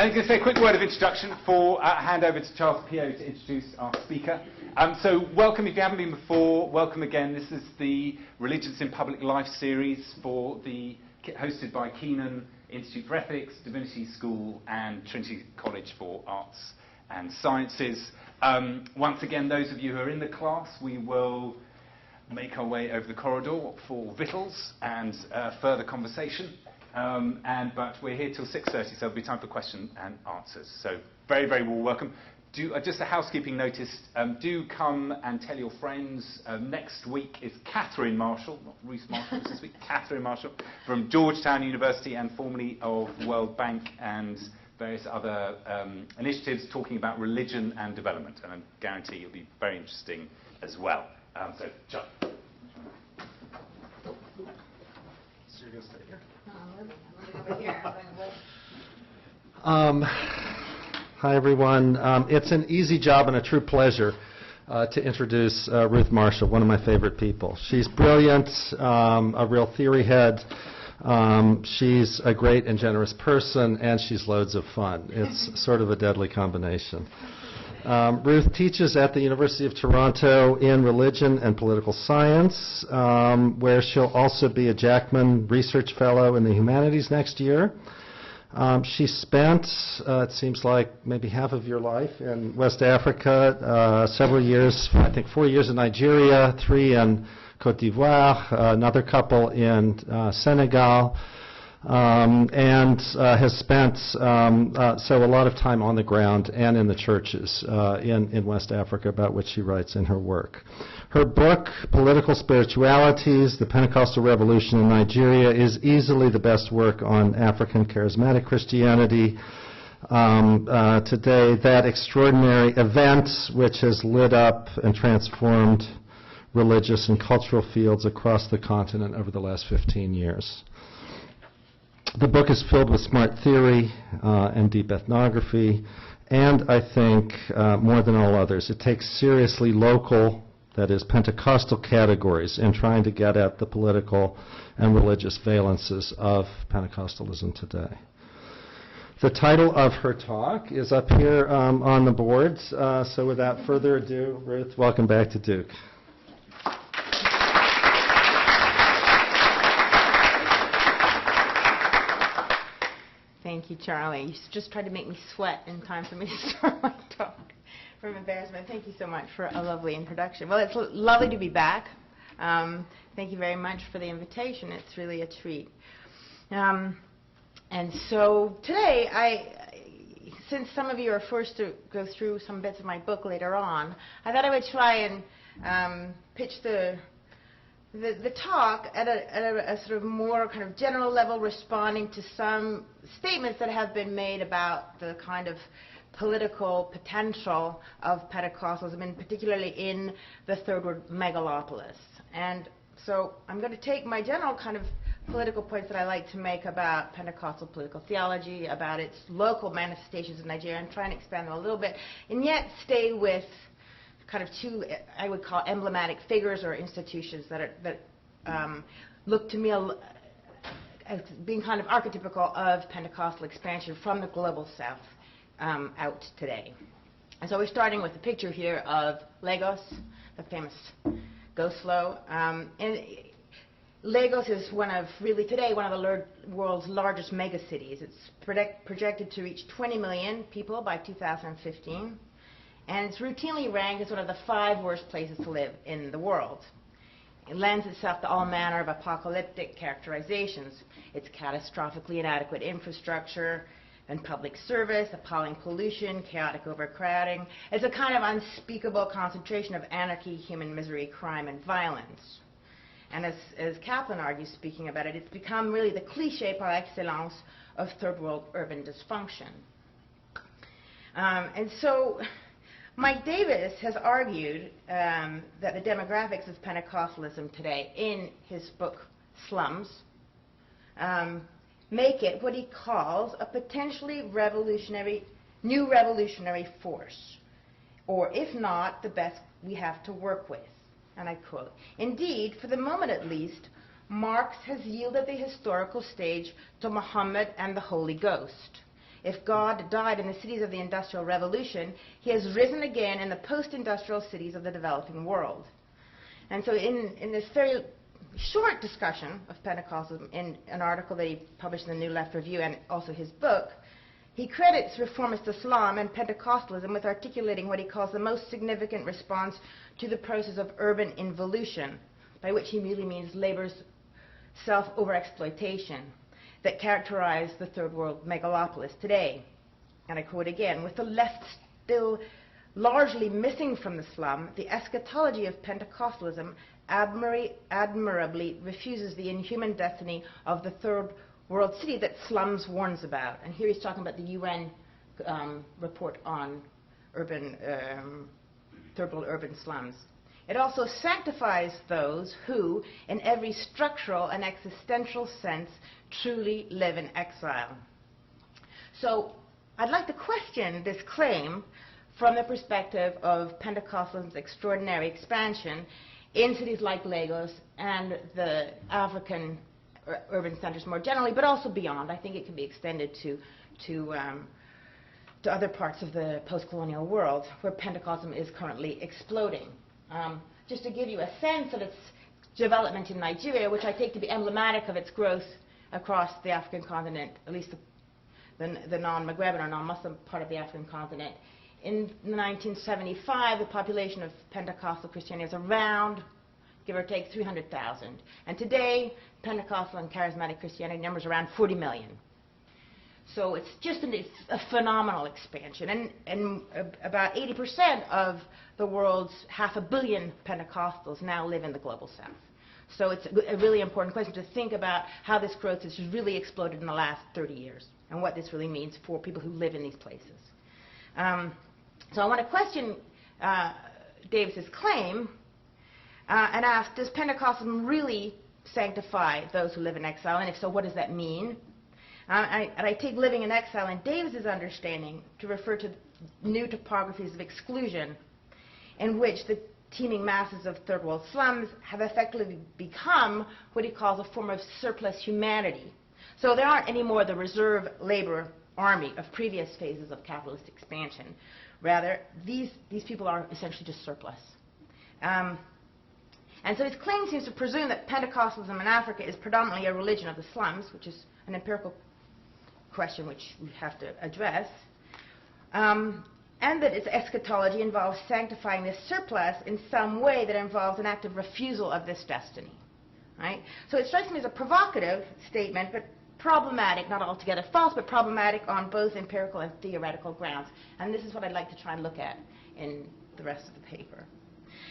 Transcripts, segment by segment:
I'm going to say a quick word of introduction before I hand over to Charles Pio to introduce our speaker. So welcome, if you haven't been before, welcome again. This is the Religions in Public Life series hosted by Keenan Institute for Ethics, Divinity School and Trinity College for Arts and Sciences. Once again, those of you who are in the class, we will make our way over the corridor for victuals and further conversation. But we're here till 6:30, so there'll be time for question and answers. So very, very warm welcome. Just a housekeeping notice, do come and tell your friends. Next week is Catherine Marshall, not Ruth Marshall, this week, Catherine Marshall, from Georgetown University and formerly of World Bank and various other initiatives talking about religion and development. And I guarantee it'll be very interesting as well. So, John. So you're going to stay here? I'm over here. Hi, everyone. It's an easy job and a true pleasure to introduce Ruth Marshall, one of my favorite people. She's brilliant, a real theory head. She's a great and generous person, and she's loads of fun. It's sort of a deadly combination. Ruth teaches at the University of Toronto in religion and political science, where she'll also be a Jackman Research Fellow in the humanities next year. She spent, it seems like, maybe half of your life in West Africa, several years, I think 4 years in Nigeria, 3 in Côte d'Ivoire, another couple in Senegal, and has spent so a lot of time on the ground and in the churches in West Africa, about which she writes in her work. Her book, Political Spiritualities, The Pentecostal Revolution in Nigeria, is easily the best work on African charismatic Christianity today, that extraordinary event which has lit up and transformed religious and cultural fields across the continent over the last 15 years. The book is filled with smart theory and deep ethnography, and I think, more than all others, it takes seriously local, that is, Pentecostal categories in trying to get at the political and religious valences of Pentecostalism today. The title of her talk is up here on the boards, so without further ado, Ruth, welcome back to Duke. Thank you, Charlie. You just tried to make me sweat in time for me to start my talk from embarrassment. Thank you so much for a lovely introduction. Well, it's lovely to be back. Thank you very much for the invitation. It's really a treat. And so today, since some of you are forced to go through some bits of my book later on, I thought I would try and pitch the talk at a sort of more kind of general level, responding to some statements that have been made about the kind of political potential of Pentecostalism, and particularly in the third world megalopolis. And so I'm going to take my general kind of political points that I like to make about Pentecostal political theology, about its local manifestations in Nigeria, and try and expand them a little bit, and yet stay with kind of two, I would call, emblematic figures or institutions that look to me as being kind of archetypical of Pentecostal expansion from the global south out today. And so we're starting with the picture here of Lagos, the famous go slow. And Lagos is really today one of the world's largest megacities. It's projected to reach 20 million people by 2015. And it's routinely ranked as one of the 5 worst places to live in the world. It lends itself to all manner of apocalyptic characterizations. Its catastrophically inadequate infrastructure and public service, appalling pollution, chaotic overcrowding. It's a kind of unspeakable concentration of anarchy, human misery, crime, and violence. And as Kaplan argues, speaking about it, it's become really the cliché par excellence of third world urban dysfunction. And so Mike Davis has argued that the demographics of Pentecostalism today, in his book Slums, make it what he calls a potentially new revolutionary force, or if not, the best we have to work with. And I quote, "Indeed, for the moment at least, Marx has yielded the historical stage to Muhammad and the Holy Ghost. if God died in the cities of the Industrial Revolution, he has risen again in the post-industrial cities of the developing world. And so in this very short discussion of Pentecostalism in an article that he published in the New Left Review and also his book, he credits reformist Islam and Pentecostalism with articulating what he calls the most significant response to the process of urban involution, by which he really means labor's self-overexploitation that characterize the third world megalopolis today. And I quote again, with the left still largely missing from the slum, the eschatology of Pentecostalism admirably refuses the inhuman destiny of the third world city that Slums warns about. And here he's talking about the UN report on urban, third world urban slums. It also sanctifies those who, in every structural and existential sense, truly live in exile. So I'd like to question this claim from the perspective of Pentecostalism's extraordinary expansion in cities like Lagos and the African urban centers more generally, but also beyond. I think it can be extended to other parts of the post-colonial world where Pentecostalism is currently exploding. Just to give you a sense of its development in Nigeria, which I take to be emblematic of its growth across the African continent, at least the non-Maghreban or non-Muslim part of the African continent. In 1975, the population of Pentecostal Christianity was around, give or take, 300,000. And today, Pentecostal and charismatic Christianity numbers around 40 million. So it's just it's a phenomenal expansion. And about 80% of the world's 500 million Pentecostals now live in the global south. So it's a really important question to think about how this growth has really exploded in the last 30 years and what this really means for people who live in these places. So I want to question Davis's claim and ask, does Pentecostalism really sanctify those who live in exile? And if so, what does that mean? And I take living in exile in Davis's understanding to refer to new topographies of exclusion in which the teeming masses of third world slums have effectively become what he calls a form of surplus humanity. So there aren't anymore the reserve labor army of previous phases of capitalist expansion. Rather, these people are essentially just surplus. And so his claim seems to presume that Pentecostalism in Africa is predominantly a religion of the slums, which is an empirical question which we have to address, and that its eschatology involves sanctifying this surplus in some way that involves an active refusal of this destiny. Right? So it strikes me as a provocative statement, but problematic, not altogether false, but problematic on both empirical and theoretical grounds. And this is what I'd like to try and look at in the rest of the paper.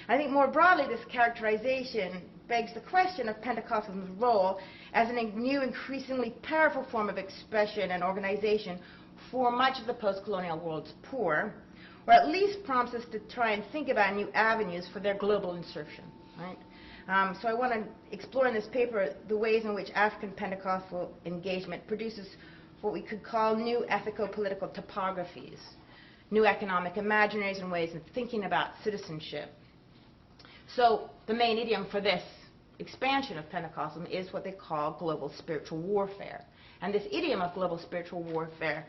I think more broadly, this characterization begs the question of Pentecostalism's role as a new, increasingly powerful form of expression and organization for much of the post-colonial world's poor, or at least prompts us to try and think about new avenues for their global insertion. Right? So I want to explore in this paper the ways in which African Pentecostal engagement produces what we could call new ethico-political topographies, new economic imaginaries and ways of thinking about citizenship. So the main idiom for this expansion of Pentecostalism is what they call global spiritual warfare. And this idiom of global spiritual warfare,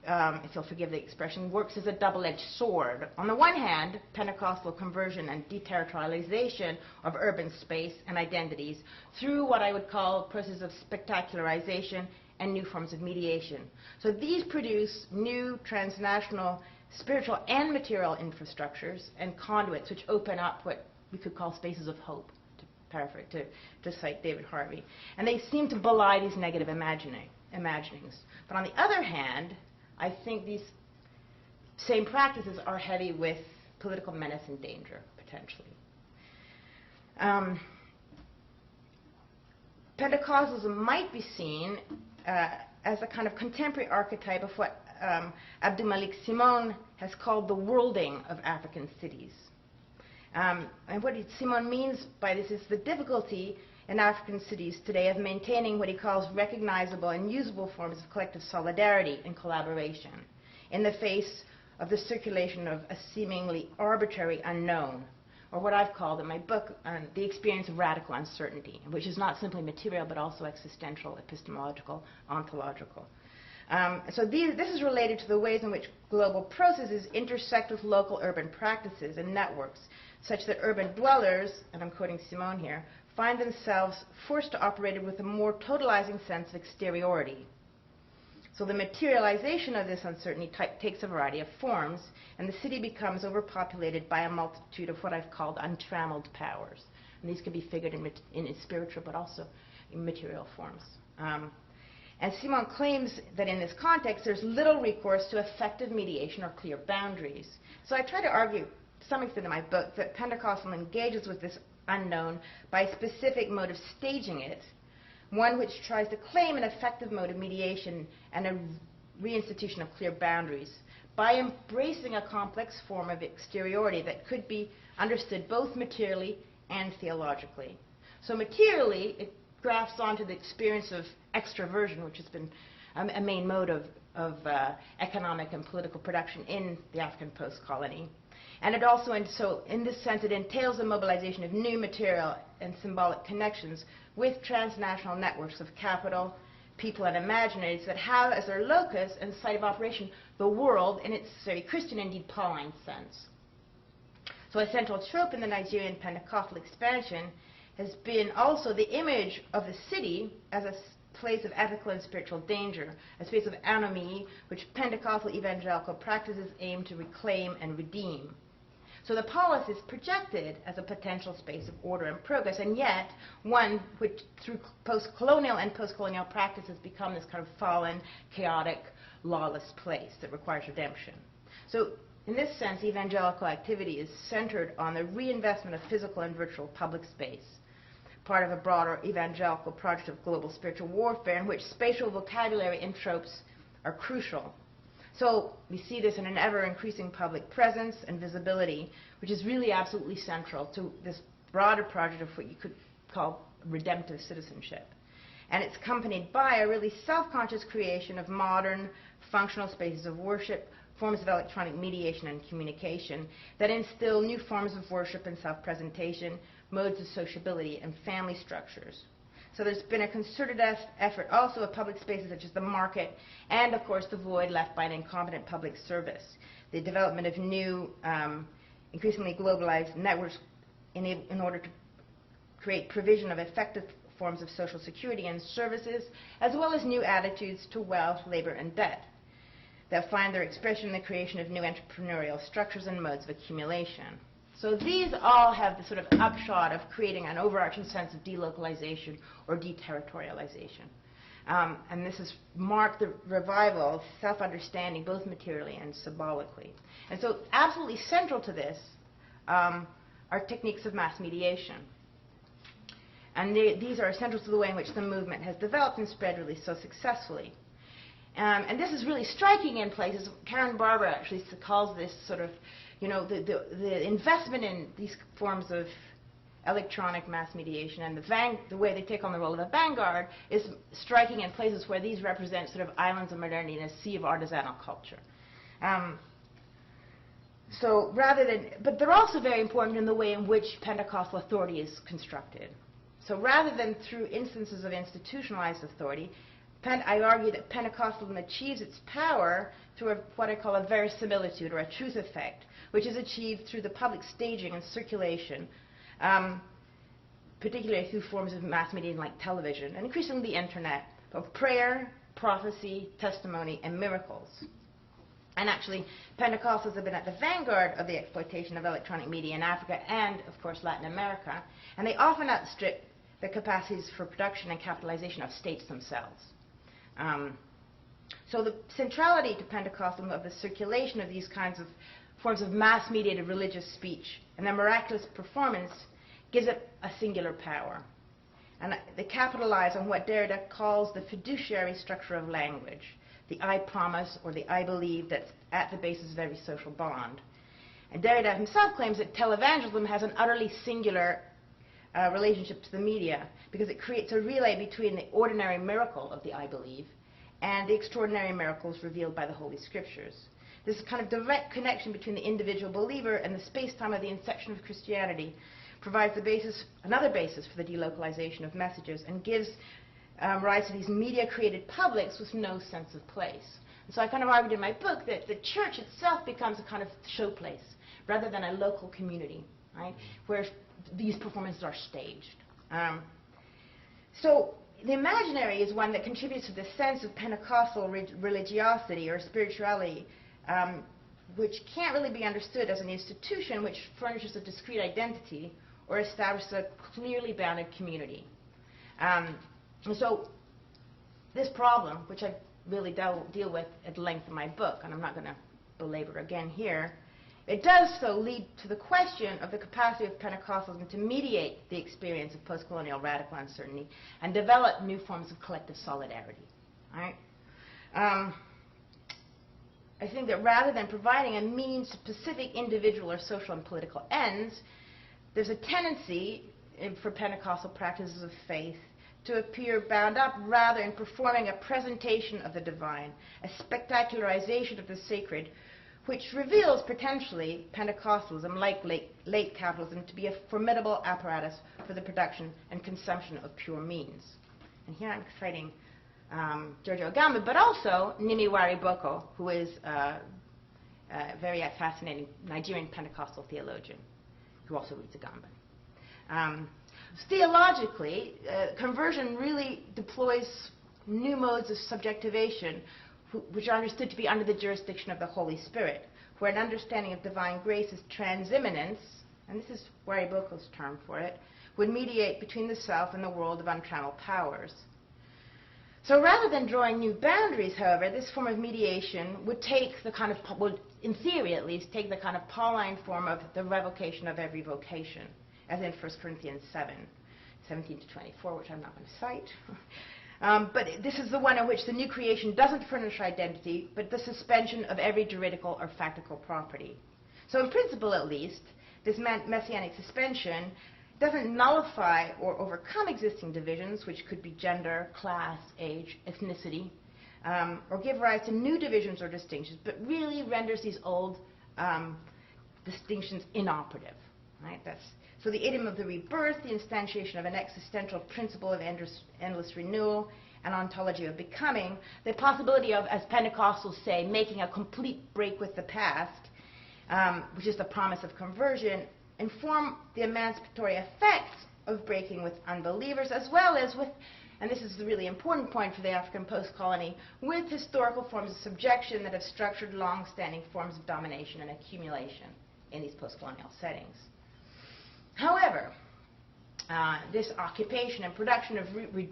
if you'll forgive the expression, works as a double-edged sword. On the one hand, Pentecostal conversion and deterritorialization of urban space and identities through what I would call processes of spectacularization and new forms of mediation. So these produce new transnational spiritual and material infrastructures and conduits which open up what we could call spaces of hope, to paraphrase, to cite David Harvey. And they seem to belie these negative imaginings. But on the other hand, I think these same practices are heavy with political menace and danger, potentially. Pentecostalism might be seen as a kind of contemporary archetype of what Abdul-Malik Simon has called the worlding of African cities. And what Simon means by this is the difficulty in African cities today of maintaining what he calls recognizable and usable forms of collective solidarity and collaboration in the face of the circulation of a seemingly arbitrary unknown, or what I've called in my book, the experience of radical uncertainty, which is not simply material but also existential, epistemological, ontological. So this is related to the ways in which global processes intersect with local urban practices and networks, such that urban dwellers, and I'm quoting Simone here, find themselves forced to operate with a more totalizing sense of exteriority. So the materialization of this uncertainty takes a variety of forms, and the city becomes overpopulated by a multitude of what I've called untrammeled powers. And these can be figured in spiritual, but also in material forms. And Simone claims that in this context, there's little recourse to effective mediation or clear boundaries. So I try to argue, to some extent in my book, that Pentecostalism engages with this unknown by a specific mode of staging it, one which tries to claim an effective mode of mediation and a reinstitution of clear boundaries by embracing a complex form of exteriority that could be understood both materially and theologically. So materially, it grafts onto the experience of extraversion, which has been a main mode of economic and political production in the African post-colony. And it also, in this sense, it entails the mobilization of new material and symbolic connections with transnational networks of capital, people, and imaginaries that have as their locus and site of operation the world in its very Christian, indeed Pauline sense. So a central trope in the Nigerian Pentecostal expansion has been also the image of the city as a place of ethical and spiritual danger, a space of anomie which Pentecostal evangelical practices aim to reclaim and redeem. So the polis is projected as a potential space of order and progress, and yet one which through post-colonial and post-colonial practice has become this kind of fallen, chaotic, lawless place that requires redemption. So in this sense, evangelical activity is centered on the reinvestment of physical and virtual public space, part of a broader evangelical project of global spiritual warfare in which spatial vocabulary and tropes are crucial. So we see this in an ever-increasing public presence and visibility, which is really absolutely central to this broader project of what you could call redemptive citizenship. And it's accompanied by a really self-conscious creation of modern, functional spaces of worship, forms of electronic mediation and communication that instill new forms of worship and self-presentation, modes of sociability, and family structures. So there's been a concerted effort also of public spaces such as the market and, of course, the void left by an incompetent public service, the development of new, increasingly globalized networks in order to create provision of effective forms of social security and services, as well as new attitudes to wealth, labor, and debt that find their expression in the creation of new entrepreneurial structures and modes of accumulation. So these all have the sort of upshot of creating an overarching sense of delocalization or deterritorialization. And this has marked the revival of self-understanding both materially and symbolically. And so absolutely central to this are techniques of mass mediation. And these are essential to the way in which the movement has developed and spread really so successfully. And this is really striking in places. Karen Barber actually calls this sort of, you know, the investment in these forms of electronic mass mediation and the way they take on the role of a vanguard is striking in places where these represent sort of islands of modernity in a sea of artisanal culture. So rather than, but they're also very important in the way in which Pentecostal authority is constructed. So rather than through instances of institutionalized authority, I argue that Pentecostalism achieves its power through what I call a verisimilitude or a truth effect, which is achieved through the public staging and circulation, particularly through forms of mass media like television and increasingly the internet, of prayer, prophecy, testimony, and miracles. And actually, Pentecostals have been at the vanguard of the exploitation of electronic media in Africa and, of course, Latin America, and they often outstrip the capacities for production and capitalization of states themselves. So the centrality to Pentecostalism of the circulation of these kinds of forms of mass-mediated religious speech and their miraculous performance gives it a singular power. And they capitalize on what Derrida calls the fiduciary structure of language, the I promise or the I believe that's at the basis of every social bond. And Derrida himself claims that televangelism has an utterly singular relationship to the media because it creates a relay between the ordinary miracle of the I believe and the extraordinary miracles revealed by the Holy Scriptures. This kind of direct connection between the individual believer and the space-time of the inception of Christianity provides the basis, another basis for the delocalization of messages and gives rise to these media-created publics with no sense of place. And so I kind of argued in my book that the church itself becomes a kind of showplace rather than a local community, right, where these performances are staged. So the imaginary is one that contributes to the sense of Pentecostal religiosity or spirituality, which can't really be understood as an institution which furnishes a discrete identity or establishes a clearly bounded community. And so this problem, which I really deal with at length in my book, and I'm not going to belabor again here, it does so lead to the question of the capacity of Pentecostalism to mediate the experience of post-colonial radical uncertainty and develop new forms of collective solidarity. Right? I think that rather than providing a means to specific individual or social and political ends, there's a tendency for Pentecostal practices of faith to appear bound up rather in performing a presentation of the divine, a spectacularization of the sacred, which reveals potentially Pentecostalism, like late capitalism, to be a formidable apparatus for the production and consumption of pure means. And here I'm citing Giorgio Agamben, but also Nimiwari Boko, who is a very fascinating Nigerian Pentecostal theologian who also reads Agamben. Theologically, conversion really deploys new modes of subjectivation which are understood to be under the jurisdiction of the Holy Spirit, where an understanding of divine grace is transimmanence, and this is Wari Boko's term for it, would mediate between the self and the world of untrammeled powers. So rather than drawing new boundaries, however, this form of mediation would take the kind of, would, in theory at least, take the kind of Pauline form of the revocation of every vocation, as in 1 Corinthians 17 to 24, which I'm not going to cite. But this is the one in which the new creation doesn't furnish identity, but the suspension of every juridical or factical property. So in principle, at least, this messianic suspension doesn't nullify or overcome existing divisions, which could be gender, class, age, ethnicity, or give rise to new divisions or distinctions, but really renders these old distinctions inoperative. Right? So the idiom of the rebirth, the instantiation of an existential principle of endless renewal, and ontology of becoming, the possibility of, as Pentecostals say, making a complete break with the past, which is the promise of conversion, inform the emancipatory effects of breaking with unbelievers, as well as with, and this is the really important point for the African post-colony, with historical forms of subjection that have structured long-standing forms of domination and accumulation in these post-colonial settings. However, this occupation and production of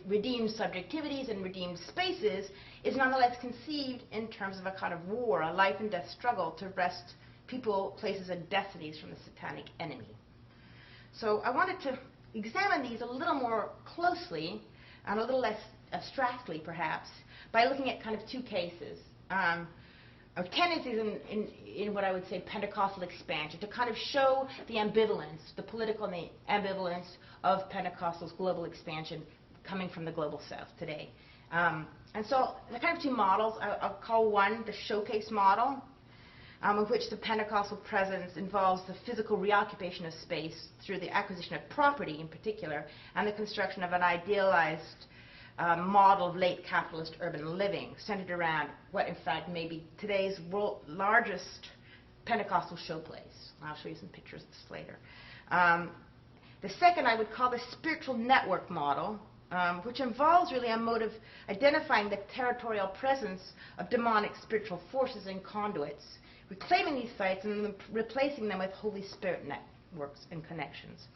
redeemed subjectivities and redeemed spaces is nonetheless conceived in terms of a kind of war, a life and death struggle to wrest people, places, and destinies from the satanic enemy. So I wanted to examine these a little more closely and a little less abstractly, perhaps, by looking at kind of two cases. Or tendencies in what I would say Pentecostal expansion, to kind of show the ambivalence, the political and the ambivalence of Pentecostal's global expansion coming from the global south today. And so the kind of two models, I'll call one the showcase model, of which the Pentecostal presence involves the physical reoccupation of space through the acquisition of property in particular, and the construction of an idealized model of late capitalist urban living centered around what in fact may be today's world's largest Pentecostal showplace. I'll show you some pictures of this later. The second I would call the spiritual network model, which involves really a mode of identifying the territorial presence of demonic spiritual forces and conduits, reclaiming these sites and replacing them with Holy Spirit networks and connections.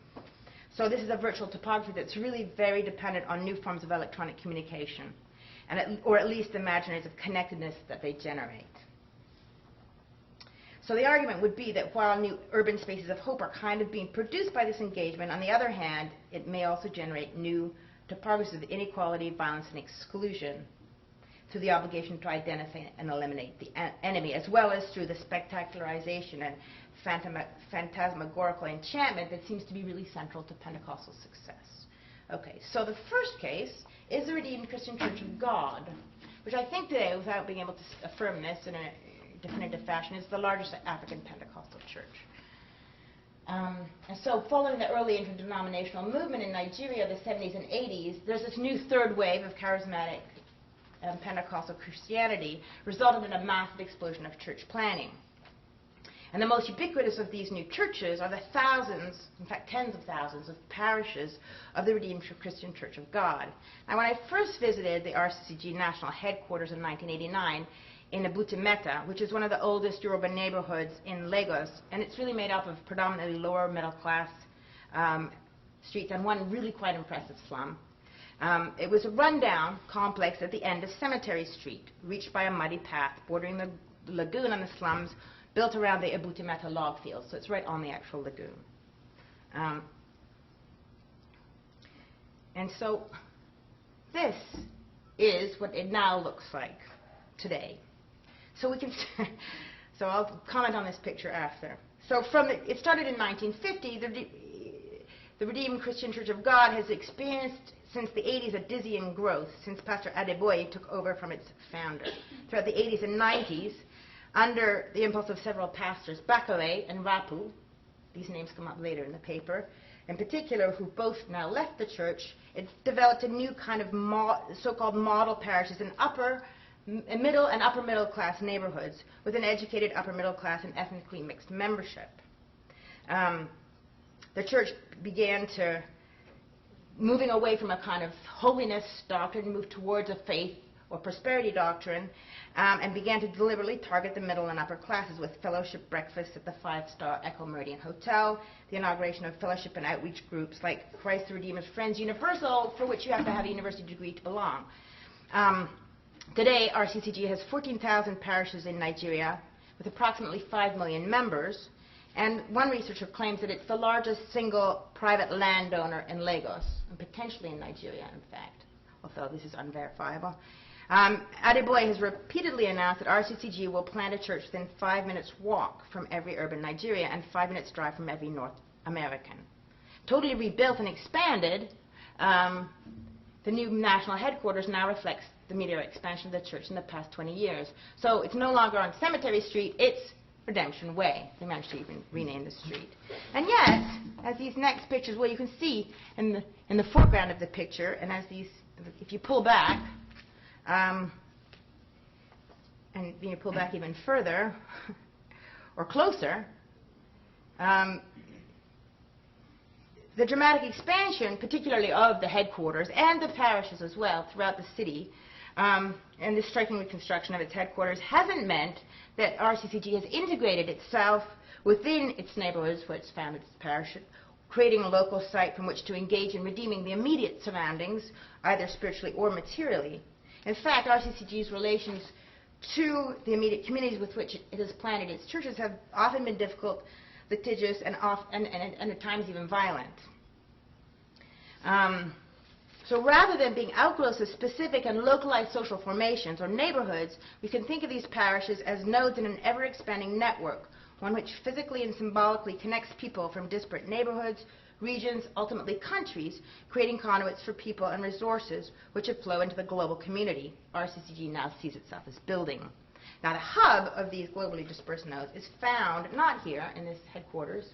So this is a virtual topography that's really very dependent on new forms of electronic communication, or at least imaginaries of connectedness that they generate. So the argument would be that while new urban spaces of hope are kind of being produced by this engagement, on the other hand, it may also generate new topographies of inequality, violence, and exclusion through the obligation to identify and eliminate the enemy, as well as through the spectacularization and phantasmagorical enchantment that seems to be really central to Pentecostal success. Okay, so the first case is the Redeemed Christian Church of God, which I think today, without being able to affirm this in a definitive fashion, is the largest African Pentecostal church. And so following the early interdenominational movement in Nigeria, the 70s and 80s, there's this new third wave of charismatic Pentecostal Christianity, resulted in a massive explosion of church planning. And the most ubiquitous of these new churches are the thousands, in fact tens of thousands, of parishes of the Redeemed Christian Church of God. Now, when I first visited the RCCG national headquarters in 1989 in Abutimeta, which is one of the oldest urban neighborhoods in Lagos, and it's really made up of predominantly lower middle class streets and one really quite impressive slum. It was a rundown complex at the end of Cemetery Street, reached by a muddy path bordering the lagoon and the slums, built around the Abutimeta log fields, so it's right on the actual lagoon. And so this is what it now looks like today. So we can, so I'll comment on this picture after. So it started in 1950. The Redeemed Christian Church of God has experienced since the 80s a dizzying growth since Pastor Adeboye took over from its founder. Throughout the 80s and 90s, under the impulse of several pastors, Bakare and Rapu, these names come up later in the paper, in particular, who both now left the church, it developed a new kind of so-called model parishes in middle and upper middle class neighborhoods with an educated upper middle class and ethnically mixed membership. The church began to moving away from a kind of holiness doctrine, move towards a faith or prosperity doctrine, and began to deliberately target the middle and upper classes with fellowship breakfasts at the 5-star Echo Meridian Hotel, the inauguration of fellowship and outreach groups like Christ the Redeemer's Friends Universal, for which you have to have a university degree to belong. Today, RCCG has 14,000 parishes in Nigeria with approximately 5 million members, and one researcher claims that it's the largest single private landowner in Lagos, and potentially in Nigeria, in fact, although this is unverifiable. Adeboye has repeatedly announced that RCCG will plant a church within 5 minutes walk from every urban Nigeria and 5 minutes drive from every North American. Totally rebuilt and expanded, the new national headquarters now reflects the media expansion of the church in the past 20 years. So it's no longer on Cemetery Street, it's Redemption Way. They managed to even rename the street. And yet, as these next pictures, well, you can see in the foreground of the picture, and as these, if you pull back, and you pull back even further, or closer, the dramatic expansion, particularly of the headquarters and the parishes as well throughout the city, and the striking reconstruction of its headquarters hasn't meant that RCCG has integrated itself within its neighborhoods where it's founded its parish, creating a local site from which to engage in redeeming the immediate surroundings, either spiritually or materially. In fact, RCCG's relations to the immediate communities with which it has planted its churches have often been difficult, litigious, and at times even violent. So rather than being outgrowths of specific and localized social formations or neighborhoods, we can think of these parishes as nodes in an ever-expanding network, one which physically and symbolically connects people from disparate neighborhoods, regions, ultimately countries, creating conduits for people and resources which would flow into the global community RCCG now sees itself as building. Now, the hub of these globally dispersed nodes is found not here in this headquarters,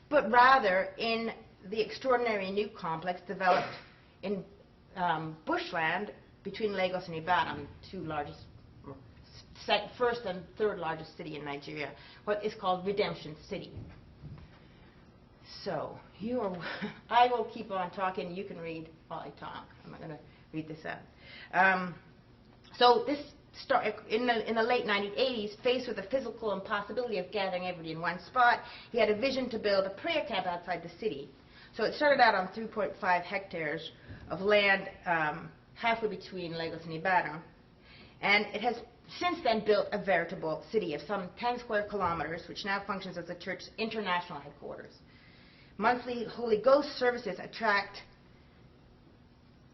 but rather in the extraordinary new complex developed in bushland between Lagos and Ibadan, two largest, first and third largest city in Nigeria, what is called Redemption City. So, I will keep on talking, you can read while I talk. I'm not going to read this out. So this in the late 1980s, faced with the physical impossibility of gathering everybody in one spot, he had a vision to build a prayer camp outside the city. So it started out on 3.5 hectares of land halfway between Lagos and Ibadan. And it has since then built a veritable city of some 10 square kilometers, which now functions as the church's international headquarters. Monthly Holy Ghost services attract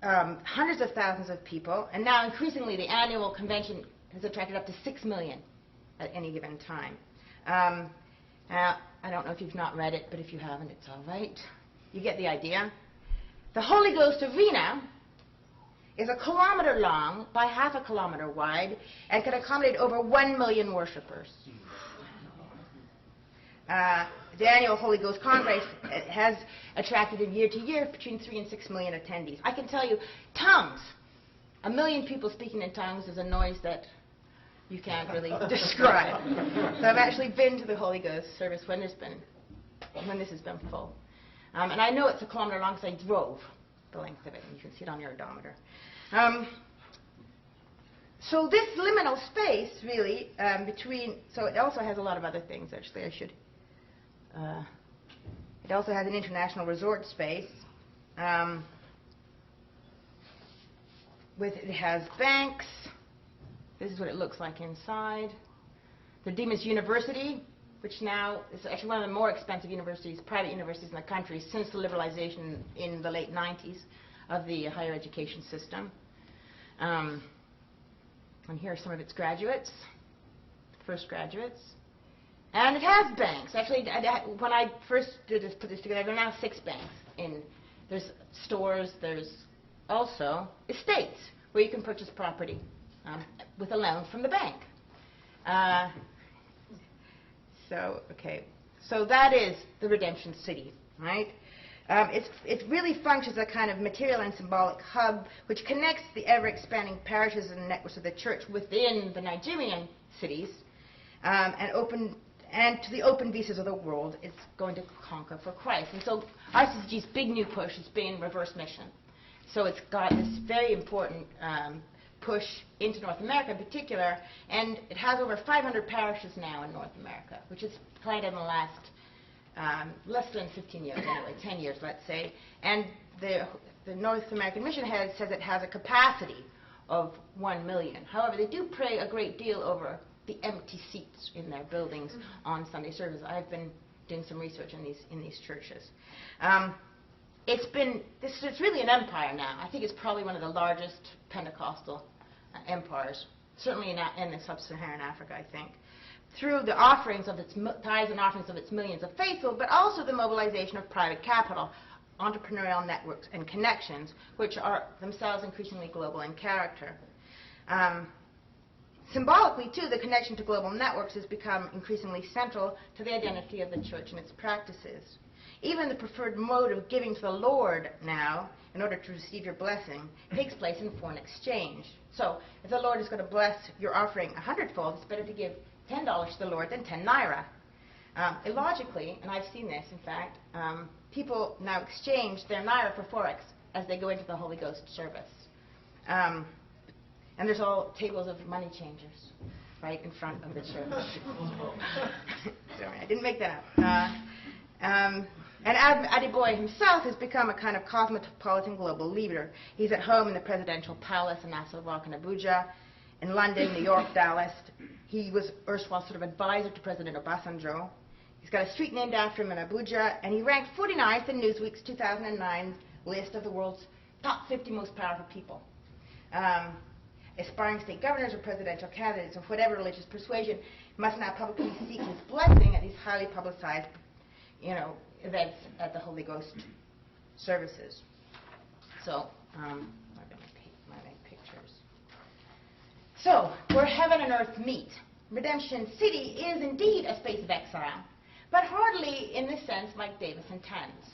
hundreds of thousands of people, and now increasingly the annual convention has attracted up to 6 million at any given time. I don't know if you've not read it, but if you haven't, it's all right. You get the idea. The Holy Ghost Arena is 1 kilometer long by half a kilometer wide and can accommodate over 1 million worshippers. The annual Holy Ghost Congress has attracted year to year between 3 and 6 million attendees. I can tell you, tongues. 1 million people speaking in tongues is a noise that you can't really describe. So I've actually been to the Holy Ghost service when this has been full. And I know it's 1 kilometer long because I drove the length of it, and you can see it on your odometer. So this liminal space, really, so it also has a lot of other things, actually, it also has an international resort space. It has banks. This is what it looks like inside. The Demas University, which now is actually one of the more expensive universities, private universities in the country since the liberalization in the late 90s of the higher education system. And here are some of its graduates, first graduates. And it has banks. Actually, when I first put this together, there are now 6 banks. There's stores, there's also estates where you can purchase property with a loan from the bank. So that is the Redemption City, right? It really functions as a kind of material and symbolic hub which connects the ever-expanding parishes and networks of the church within the Nigerian cities and to the open visas of the world. It's going to conquer for Christ. And so RCCG's big new push has been reverse mission. So it's got this very important push into North America in particular, and it has over 500 parishes now in North America, which is planned in the last less than 15 years, anyway, 10 years, let's say. And the North American mission head says it has a capacity of 1 million. However, they do pray a great deal over the empty seats in their buildings on Sunday service. I've been doing some research in these churches. It's really an empire now. I think it's probably one of the largest Pentecostal empires, certainly in the sub-Saharan Africa, I think, through the offerings of its tithes and offerings of its millions of faithful, but also the mobilization of private capital, entrepreneurial networks and connections, which are themselves increasingly global in character. Symbolically, too, the connection to global networks has become increasingly central to the identity of the church and its practices. Even the preferred mode of giving to the Lord now, in order to receive your blessing, takes place in foreign exchange. So, if the Lord is going to bless your offering 100-fold, it's better to give $10 to the Lord than 10 naira. Illogically, and I've seen this, in fact, people now exchange their naira for forex as they go into the Holy Ghost service. And there's all tables of money changers right in front of the church. Sorry, I didn't make that up. And Adeboye himself has become a kind of cosmopolitan global leader. He's at home in the presidential palace in Nassau Rock in Abuja, in London, New York, Dallas. He was erstwhile sort of advisor to President Obasanjo. He's got a street named after him in Abuja, and he ranked 49th in Newsweek's 2009 list of the world's top 50 most powerful people. Aspiring state governors or presidential candidates of whatever religious persuasion must now publicly seek his blessing at these highly publicized, events at the Holy Ghost services. So, where are my pictures? So, where heaven and earth meet, Redemption City is indeed a space of exile, but hardly in the sense like Davis intends.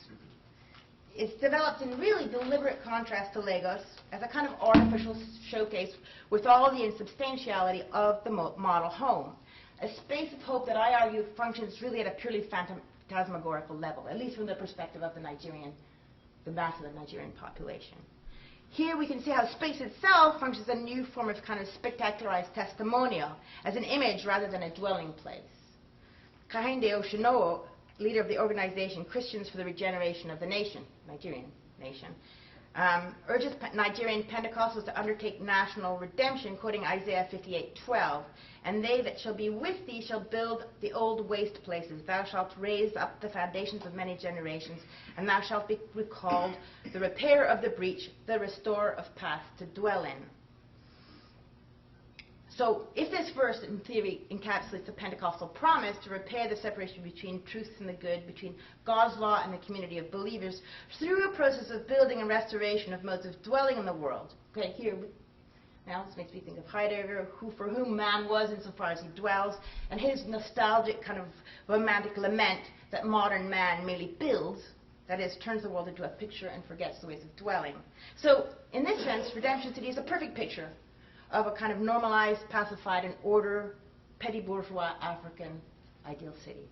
It's developed in really deliberate contrast to Lagos as a kind of artificial showcase with all the insubstantiality of the model home. A space of hope that I argue functions really at a purely phantasmagorical level, at least from the perspective of the mass of the Nigerian population. Here we can see how space itself functions as a new form of kind of spectacularized testimonial, as an image rather than a dwelling place. Kehinde Oshinowo, leader of the organization Christians for the Regeneration of the Nation, Nigerian nation, urges Nigerian Pentecostals to undertake national redemption, quoting Isaiah 58:12. And they that shall be with thee shall build the old waste places. Thou shalt raise up the foundations of many generations, and thou shalt be recalled, the repairer of the breach, the restorer of paths to dwell in. So if this verse, in theory, encapsulates the Pentecostal promise to repair the separation between truth and the good, between God's law and the community of believers, through a process of building and restoration of modes of dwelling in the world. Okay, here Now, this makes me think of Heidegger, for whom man was insofar as he dwells, and his nostalgic kind of romantic lament that modern man merely builds, that is, turns the world into a picture and forgets the ways of dwelling. So, in this sense, Redemption City is a perfect picture of a kind of normalized, pacified, and order, petty bourgeois African ideal city.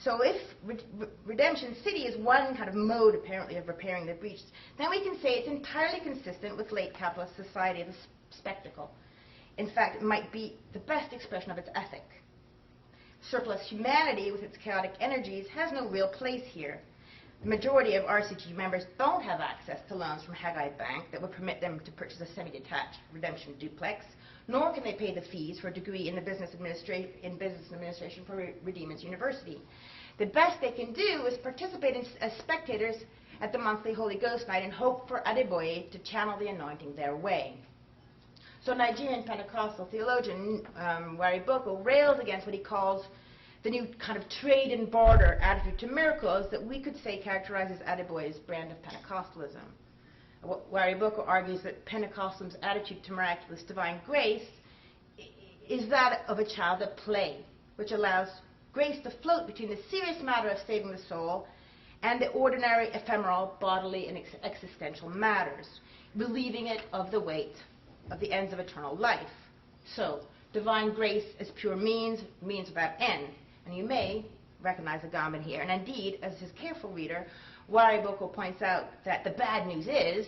So if Redemption City is one kind of mode, apparently, of repairing the breach, then we can say it's entirely consistent with late capitalist society as a spectacle. In fact, it might be the best expression of its ethic. Surplus humanity, with its chaotic energies, has no real place here. The majority of RCG members don't have access to loans from Haggai Bank that would permit them to purchase a semi-detached redemption duplex, nor can they pay the fees for a degree in the business administration for Redeemers University. The best they can do is participate as spectators at the monthly Holy Ghost night and hope for Adeboye to channel the anointing their way. So Nigerian Pentecostal theologian Wari Boko rails against what he calls the new kind of trade and barter attitude to miracles that we could say characterizes Adeboye's brand of Pentecostalism. Wari Boko argues that Pentecostalism's attitude to miraculous divine grace is that of a child at play, which allows grace to float between the serious matter of saving the soul and the ordinary, ephemeral, bodily, and existential matters, relieving it of the weight of the ends of eternal life. So, divine grace as pure means without end. And you may recognize the Agamben here. And indeed, as his careful reader, Wari Boko points out that the bad news is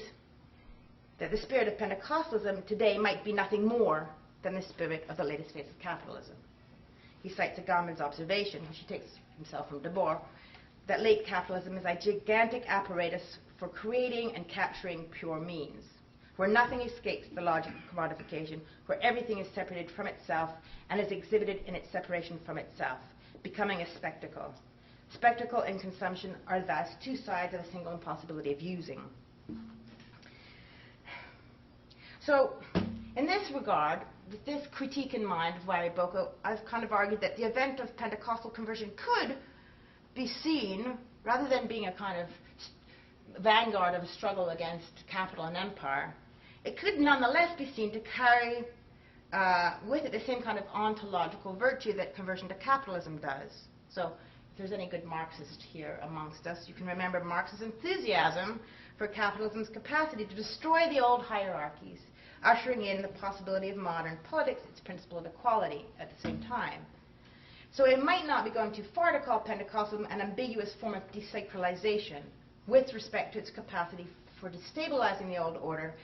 that the spirit of Pentecostalism today might be nothing more than the spirit of the latest phase of capitalism. He cites Agamben's observation, which he takes himself from Debord, that late capitalism is a gigantic apparatus for creating and capturing pure means, where nothing escapes the logic of commodification, where everything is separated from itself and is exhibited in its separation from itself, becoming a spectacle. Spectacle and consumption are thus two sides of a single impossibility of using. So, in this regard, with this critique in mind of Wari Boko, I've kind of argued that the event of Pentecostal conversion could be seen, rather than being a kind of vanguard of a struggle against capital and empire, it could nonetheless be seen to carry with it the same kind of ontological virtue that conversion to capitalism does. So, if there's any good Marxists here amongst us, you can remember Marx's enthusiasm for capitalism's capacity to destroy the old hierarchies, ushering in the possibility of modern politics, its principle of equality, at the same time. So it might not be going too far to call Pentecostalism an ambiguous form of desacralization with respect to its capacity for destabilizing the old order,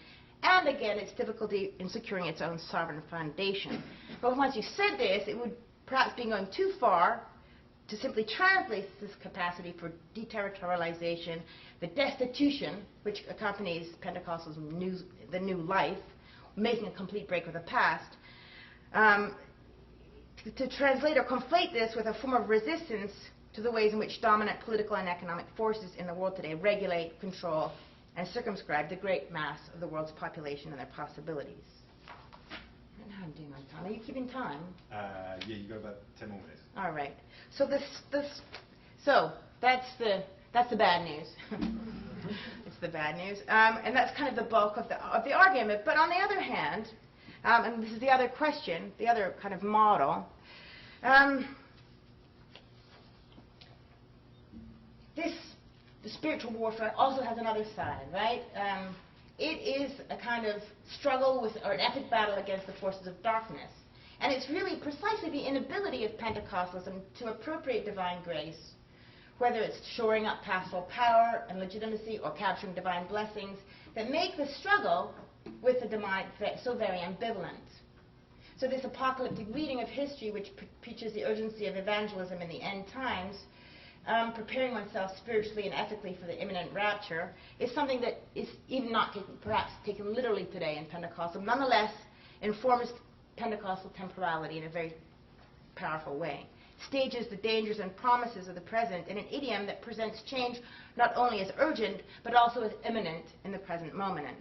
and again, its difficulty in securing its own sovereign foundation. But once you said this, it would perhaps be going too far to simply translate this capacity for deterritorialization, the destitution which accompanies Pentecostalism's the new life, making a complete break with the past, to translate or conflate this with a form of resistance to the ways in which dominant political and economic forces in the world today regulate, control, and circumscribe the great mass of the world's population and their possibilities. And how I'm doing on time. Are you keeping time? Yeah, you've got about 10 more minutes. All right. So that's the bad news. It's the bad news, and that's kind of the bulk of the argument. But on the other hand, and this is the other question, the other kind of model. The spiritual warfare also has another side, right? It is a kind of struggle with, or an epic battle against the forces of darkness. And it's really precisely the inability of Pentecostalism to appropriate divine grace, whether it's shoring up pastoral power and legitimacy or capturing divine blessings, that make the struggle with the divine so very ambivalent. So this apocalyptic reading of history, which preaches the urgency of evangelism in the end times, preparing oneself spiritually and ethically for the imminent rapture, is something that is even not perhaps taken literally today in Pentecostalism, nonetheless informs Pentecostal temporality in a very powerful way. Stages the dangers and promises of the present in an idiom that presents change not only as urgent, but also as imminent in the present moment.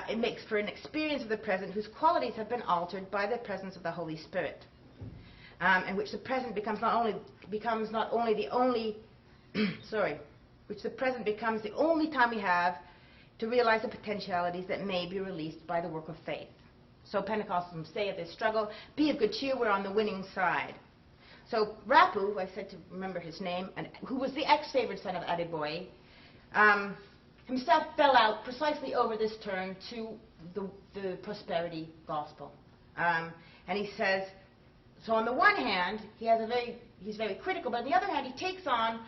It makes for an experience of the present whose qualities have been altered by the presence of the Holy Spirit, in which the present becomes not only the only which the present becomes the only time we have to realize the potentialities that may be released by the work of faith. So Pentecostalism say of this struggle, be of good cheer, we're on the winning side. So Rapu, I said to remember his name, and who was the ex-favored son of Adeboye, himself fell out precisely over this turn to the prosperity gospel. And he says, so on the one hand, he's very critical, but on the other hand, he takes on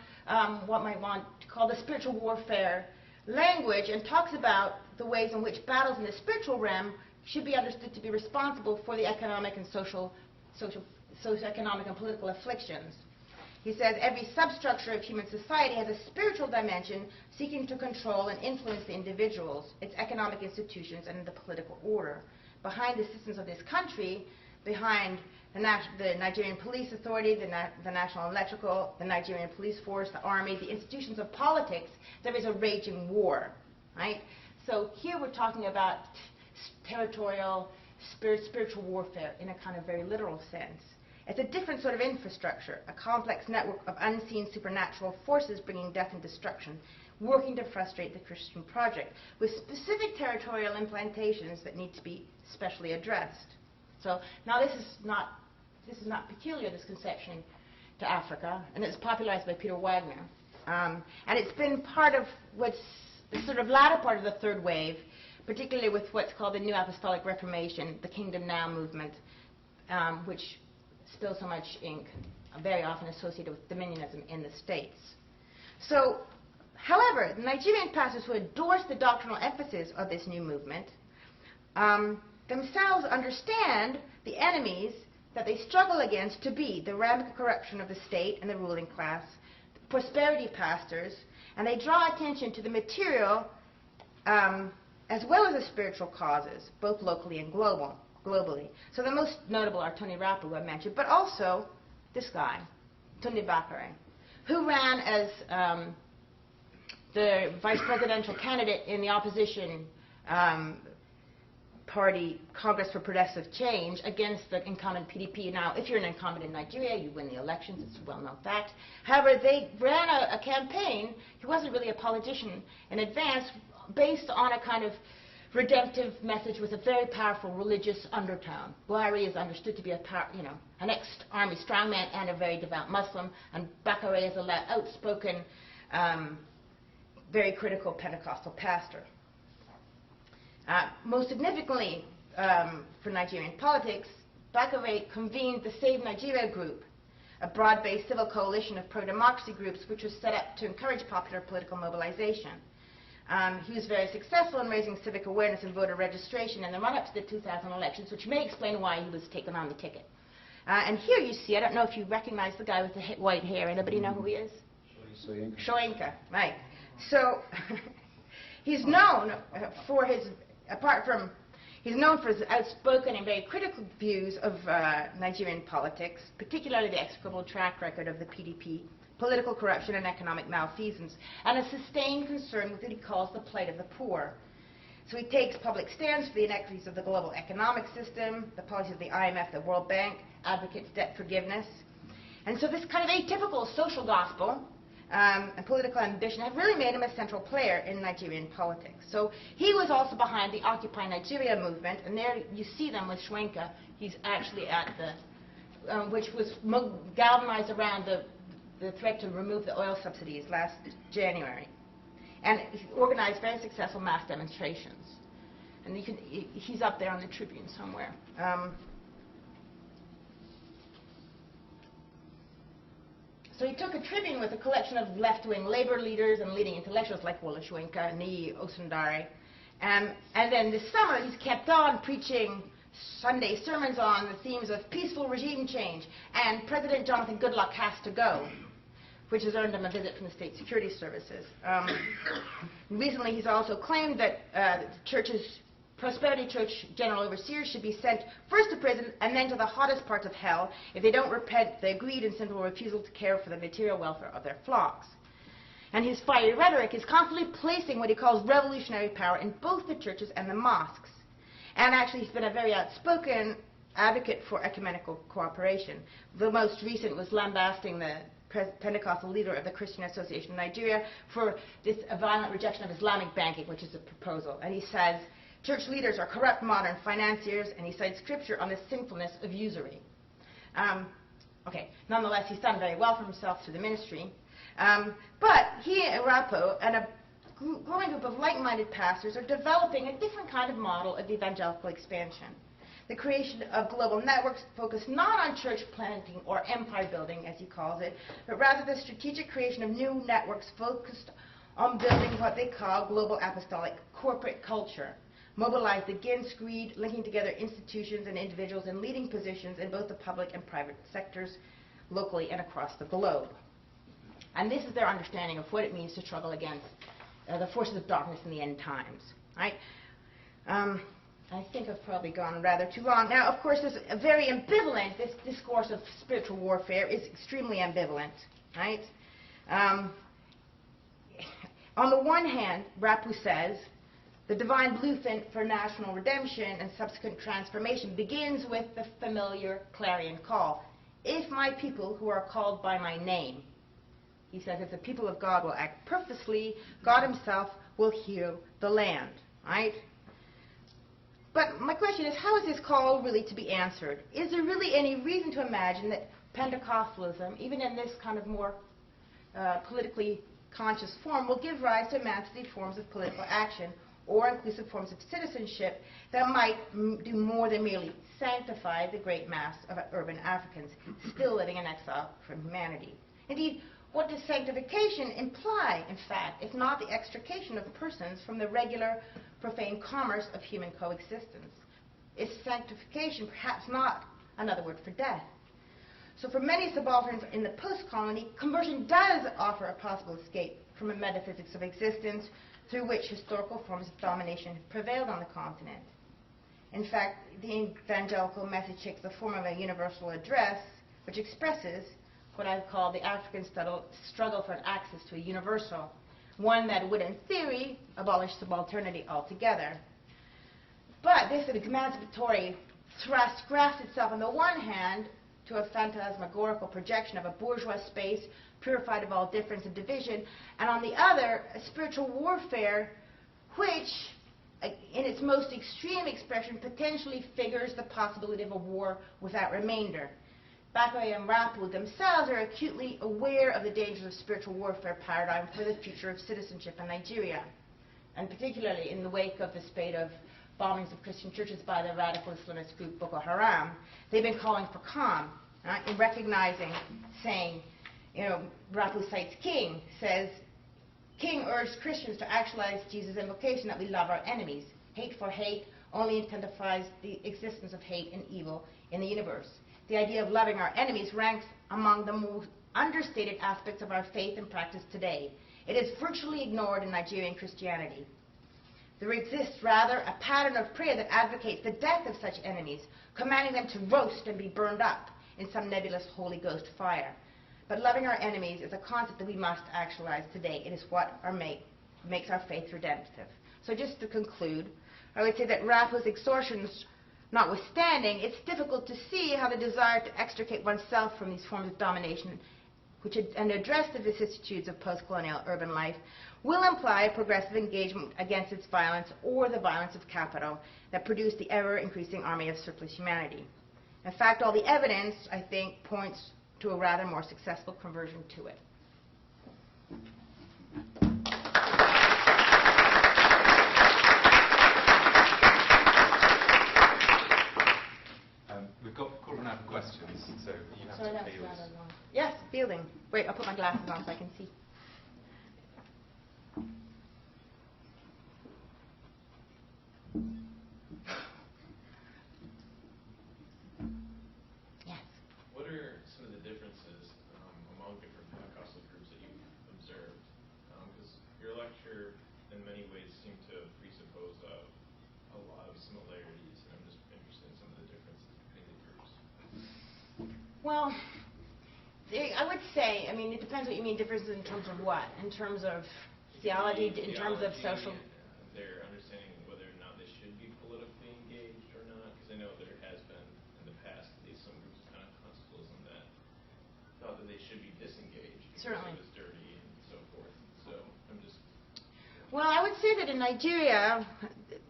what might want to call the spiritual warfare language and talks about the ways in which battles in the spiritual realm should be understood to be responsible for the economic and socioeconomic and political afflictions. He says every substructure of human society has a spiritual dimension seeking to control and influence the individuals, its economic institutions, and the political order. Behind the systems of this country, behind the Nigerian Police Authority, the National Electrical, the Nigerian Police Force, the Army, the institutions of politics, there is a raging war, right? So here we're talking about territorial, spiritual warfare in a kind of very literal sense. It's a different sort of infrastructure, a complex network of unseen supernatural forces bringing death and destruction, working to frustrate the Christian project, with specific territorial implantations that need to be specially addressed. So now this is not peculiar, this conception, to Africa, and it's popularized by Peter Wagner. And it's been part of what's the sort of latter part of the third wave, particularly with what's called the New Apostolic Reformation, the Kingdom Now movement, which spills so much ink, very often associated with dominionism in the States. So, however, the Nigerian pastors who endorse the doctrinal emphasis of this new movement themselves understand the enemies that they struggle against to be the rampant corruption of the state and the ruling class, the prosperity pastors, and they draw attention to the material as well as the spiritual causes, both locally and globally. So the most notable are Tony Rapu, who I mentioned, but also this guy, Tunde Bakare, who ran as the vice presidential candidate in the opposition party, Congress for Progressive Change, against the incumbent PDP. Now, if you're an incumbent in Nigeria, you win the elections. It's a well-known fact. However, they ran a campaign. He wasn't really a politician in advance, based on a kind of redemptive message with a very powerful religious undertone. Buhari is understood to be an ex-army strongman and a very devout Muslim, and Bakare is an outspoken, very critical Pentecostal pastor. Most significantly for Nigerian politics, Bakare convened the Save Nigeria group, a broad-based civil coalition of pro-democracy groups which was set up to encourage popular political mobilization. He was very successful in raising civic awareness and voter registration in the run-up to the 2000 elections, which may explain why he was taken on the ticket. And here you see, I don't know if you recognize the guy with the white hair. Anybody know who he is? Shoinka, right. So he's known for his, he's known for his outspoken and very critical views of Nigerian politics, particularly the execrable track record of the PDP, political corruption and economic malfeasance, and a sustained concern with what he calls the plight of the poor. So he takes public stands for the inequities of the global economic system, the policies of the IMF, the World Bank, advocates debt forgiveness. And so this kind of atypical social gospel and political ambition have really made him a central player in Nigerian politics. So he was also behind the Occupy Nigeria movement, and there you see them with Shoinka. He's actually at the, which was galvanized around the threat to remove the oil subsidies last January. And he organized very successful mass demonstrations. And he's up there on the Tribune somewhere. So he took a Tribune with a collection of left-wing labor leaders and leading intellectuals like Wole Soyinka, Niyi Osundare. And then this summer he's kept on preaching Sunday sermons on the themes of peaceful regime change and President Jonathan Goodluck has to go, which has earned him a visit from the State Security Services. Recently, he's also claimed that the church's Prosperity Church General Overseers should be sent first to prison and then to the hottest parts of hell if they don't repent the agreed and simple refusal to care for the material welfare of their flocks. And his fiery rhetoric is constantly placing what he calls revolutionary power in both the churches and the mosques. And actually, he's been a very outspoken advocate for ecumenical cooperation. The most recent was lambasting the Pentecostal leader of the Christian Association of Nigeria, for this violent rejection of Islamic banking, which is a proposal. And he says, church leaders are corrupt modern financiers, and he cites scripture on the sinfulness of usury. Okay, nonetheless, he's done very well for himself through the ministry. But he at Rapo and a growing group of like-minded pastors are developing a different kind of model of evangelical expansion. The creation of global networks focused not on church planting or empire building, as he calls it, but rather the strategic creation of new networks focused on building what they call global apostolic corporate culture, mobilized against greed, linking together institutions and individuals in leading positions in both the public and private sectors, locally and across the globe. And this is their understanding of what it means to struggle against the forces of darkness in the end times. Right? I think I've probably gone rather too long. Now, of course, this very ambivalent, this discourse of spiritual warfare is extremely ambivalent. Right? On the one hand, Rapu says, the divine blueprint for national redemption and subsequent transformation begins with the familiar clarion call. If my people who are called by my name, he says, if the people of God will act purposely, God himself will heal the land. Right? But my question is, how is this call really to be answered? Is there really any reason to imagine that Pentecostalism, even in this kind of more politically conscious form, will give rise to emancipative forms of political action or inclusive forms of citizenship that might do more than merely sanctify the great mass of urban Africans still living in exile from humanity? Indeed, what does sanctification imply, in fact, if not the extrication of persons from the regular profane commerce of human coexistence? Is sanctification perhaps not another word for death? So for many subalterns in the post-colony, conversion does offer a possible escape from a metaphysics of existence through which historical forms of domination have prevailed on the continent. In fact, the evangelical message takes the form of a universal address which expresses what I call the African struggle for access to a universal, one that would, in theory, abolish subalternity altogether. But this emancipatory thrust grafts itself, on the one hand, to a phantasmagorical projection of a bourgeois space purified of all difference and division, and on the other, a spiritual warfare which, in its most extreme expression, potentially figures the possibility of a war without remainder. Bakwe and Rapu themselves are acutely aware of the dangers of spiritual warfare paradigm for the future of citizenship in Nigeria, and particularly in the wake of the spate of bombings of Christian churches by the radical Islamist group Boko Haram. They've been calling for calm, in recognizing, saying, Rapu cites King, says, King urged Christians to actualize Jesus' invocation that we love our enemies. Hate for hate only intensifies the existence of hate and evil in the universe. The idea of loving our enemies ranks among the most understated aspects of our faith and practice today. It is virtually ignored in Nigerian Christianity. There exists, rather, a pattern of prayer that advocates the death of such enemies, commanding them to roast and be burned up in some nebulous Holy Ghost fire. But loving our enemies is a concept that we must actualize today. It is what makes our faith redemptive. So just to conclude, I would say that Rapu's extortions notwithstanding, it's difficult to see how the desire to extricate oneself from these forms of domination and address the vicissitudes of post-colonial urban life will imply a progressive engagement against its violence or the violence of capital that produced the ever-increasing army of surplus humanity. In fact, all the evidence, I think, points to a rather more successful conversion to it. We've got run out of questions, so you have Sorry, to that's field. the other one. Yes, fielding. Wait, I'll put my glasses on so I can see. Yes. What are some of the differences among different Pentecostal groups that you've observed? Because your lecture, in many ways, seemed to presuppose a lot of similarities, and I'm just interested in some of the differences between the groups. Well, I would say, it depends what you mean differences in terms of what? In terms of theology, in terms of social... Their understanding whether or not they should be politically engaged or not, because I know there has been, in the past, at least some groups of Pentecostalism that thought that they should be disengaged because Certainly. it was dirty and so forth. So I'm just... Well, I would say that in Nigeria,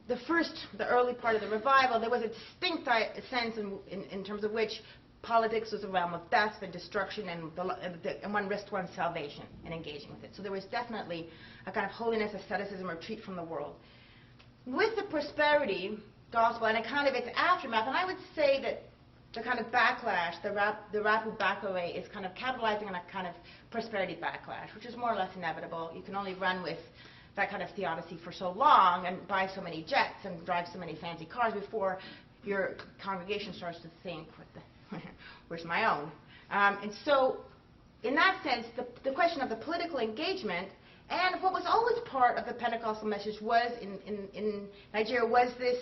the early part of the revival, there was a distinct sense in terms of which politics was a realm of death and destruction, and one risked one's salvation in engaging with it. So there was definitely a kind of holiness, asceticism, retreat from the world. With the prosperity gospel and a kind of its aftermath, and I would say that the kind of backlash, the Rapu Bakare is kind of capitalizing on a kind of prosperity backlash, which is more or less inevitable. You can only run with that kind of theodicy for so long and buy so many jets and drive so many fancy cars before your congregation starts to think, where's my own? And so, in that sense, the question of the political engagement and what was always part of the Pentecostal message was in Nigeria was this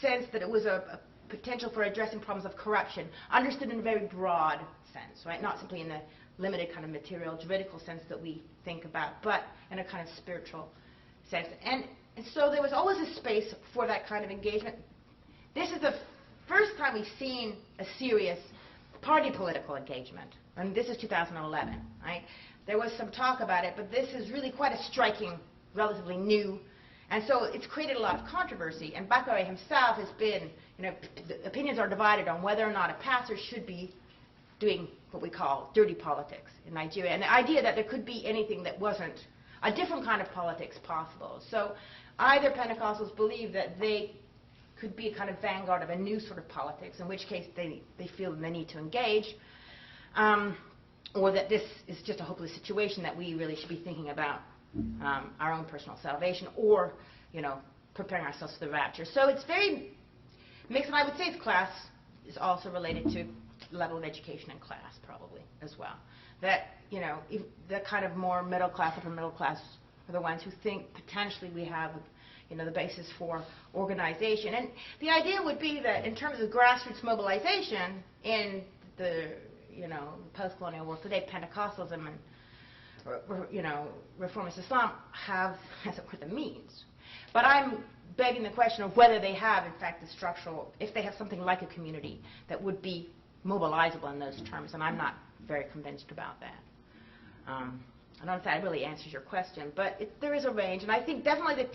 sense that it was a potential for addressing problems of corruption, understood in a very broad sense, right? Not simply in the limited kind of material, juridical sense that we think about, but in a kind of spiritual sense. And so there was always a space for that kind of engagement. This is the first time we've seen a serious party political engagement, and this is 2011, right? There was some talk about it, but this is really quite a striking, relatively new, and so it's created a lot of controversy. And Bakare himself has been, opinions are divided on whether or not a pastor should be doing what we call dirty politics in Nigeria, and the idea that there could be anything that wasn't a different kind of politics possible. So either Pentecostals believe that they could be a kind of vanguard of a new sort of politics, in which case they feel the need to engage, or that this is just a hopeless situation that we really should be thinking about our own personal salvation, or preparing ourselves for the rapture. So it's very mixed, and I would say its class is also related to level of education and class probably as well. That if the kind of more middle class, upper middle class are the ones who think potentially we have the basis for organization. And the idea would be that in terms of grassroots mobilization in the post-colonial world today, Pentecostalism and reformist Islam have, as it were, the means. But I'm begging the question of whether they have, in fact, the structural, if they have something like a community that would be mobilizable in those terms, and I'm not very convinced about that. I don't know if that really answers your question, but there is a range, and I think definitely